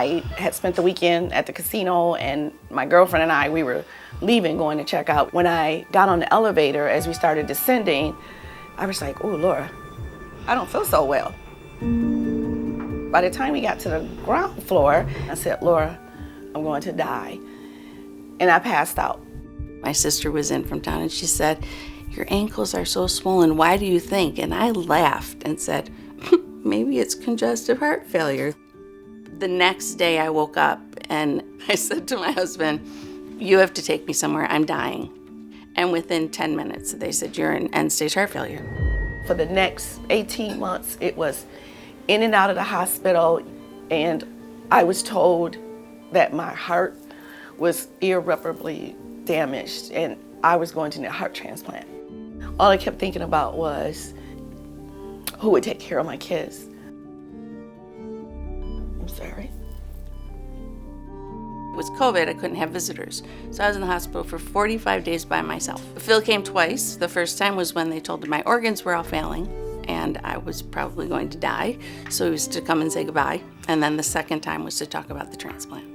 I had spent the weekend at the casino, and my girlfriend and I, we were leaving, going to check out. When I got on the elevator, as we started descending, I was like, oh, Laura, I don't feel so well. By the time we got to the ground floor, I said, Laura, I'm going to die. And I passed out. My sister was in from town and she said, your ankles are so swollen, why do you think? And I laughed and said, maybe it's congestive heart failure. The next day I woke up and I said to my husband, you have to take me somewhere, I'm dying. And within 10 minutes, they said, you're in end-stage heart failure. For the next 18 months, it was in and out of the hospital, and I was told that my heart was irreparably damaged and I was going to need a heart transplant. All I kept thinking about was who would take care of my kids. I'm sorry. It was COVID, I couldn't have visitors. So I was in the hospital for 45 days by myself. Phil came twice. The first time was when they told him my organs were all failing and I was probably going to die. So he was to come and say goodbye. And then the second time was to talk about the transplant.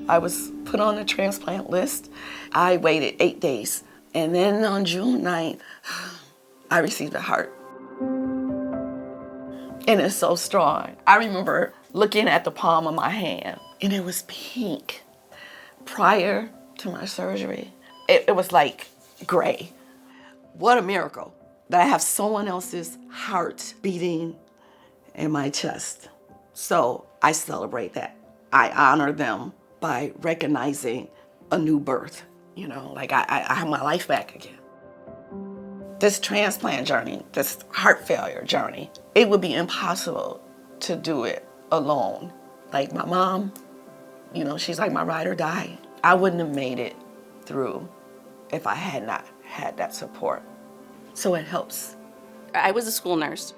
I was put on the transplant list. I waited 8 days. And then on June 9th, I received a heart. And it's so strong. I remember looking at the palm of my hand, and it was pink. Prior to my surgery, it was like gray. What a miracle that I have someone else's heart beating in my chest. So I celebrate that. I honor them by recognizing a new birth. You know, like I have my life back again. This transplant journey, this heart failure journey, it would be impossible to do it alone. Like my mom, you know, she's like my ride or die. I wouldn't have made it through if I had not had that support. So it helps. I was a school nurse,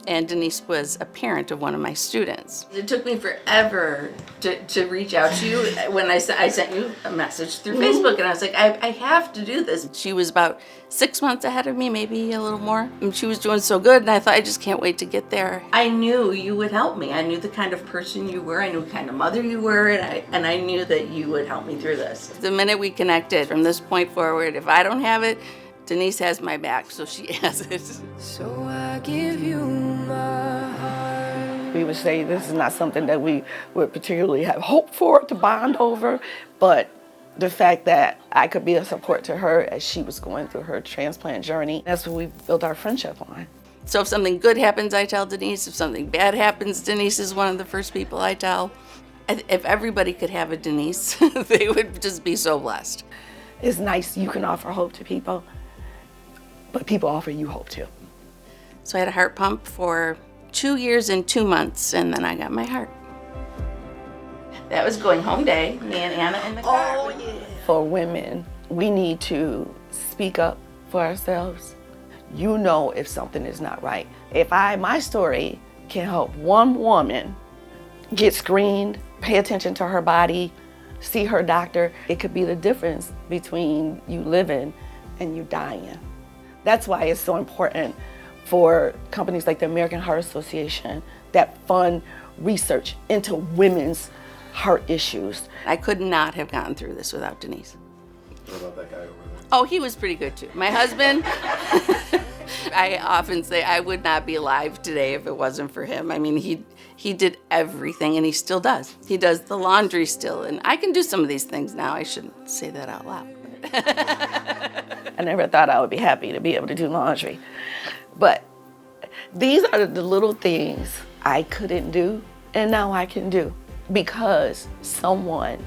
and Denise was a parent of one of my students. It took me forever to reach out to you when I sent you a message through Facebook, and I was like, I have to do this. She was about 6 months ahead of me, maybe a little more, and she was doing so good, and I thought, I just can't wait to get there. I knew you would help me. I knew the kind of person you were, I knew the kind of mother you were, and I knew that you would help me through this. The minute we connected, from this point forward, if I don't have it, Denise has my back, so she has it. So I give you my heart. We would say this is not something that we would particularly have hope for to bond over, but the fact that I could be a support to her as she was going through her transplant journey, that's what we built our friendship on. So if something good happens, I tell Denise. If something bad happens, Denise is one of the first people I tell. If everybody could have a Denise, they would just be so blessed. It's nice you can offer hope to people, but people offer you hope too. So I had a heart pump for 2 years and 2 months, and then I got my heart. That was going home day, me and Anna in the car. Oh, yeah. For women, we need to speak up for ourselves. You know if something is not right. If my story can help one woman get screened, pay attention to her body, see her doctor, it could be the difference between you living and you dying. That's why it's so important for companies like the American Heart Association that fund research into women's heart issues. I could not have gotten through this without Denise. What about that guy over there? Oh, he was pretty good too. My husband, I often say I would not be alive today if it wasn't for him. I mean, he did everything, and he still does. He does the laundry still, and I can do some of these things now. I shouldn't say that out loud. I never thought I would be happy to be able to do laundry. But these are the little things I couldn't do, and now I can do because someone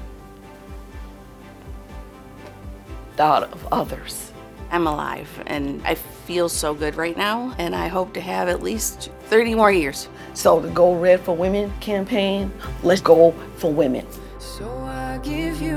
thought of others. I'm alive, and I feel so good right now, and I hope to have at least 30 more years. So the Go Red for Women campaign, let's go for women. So I give you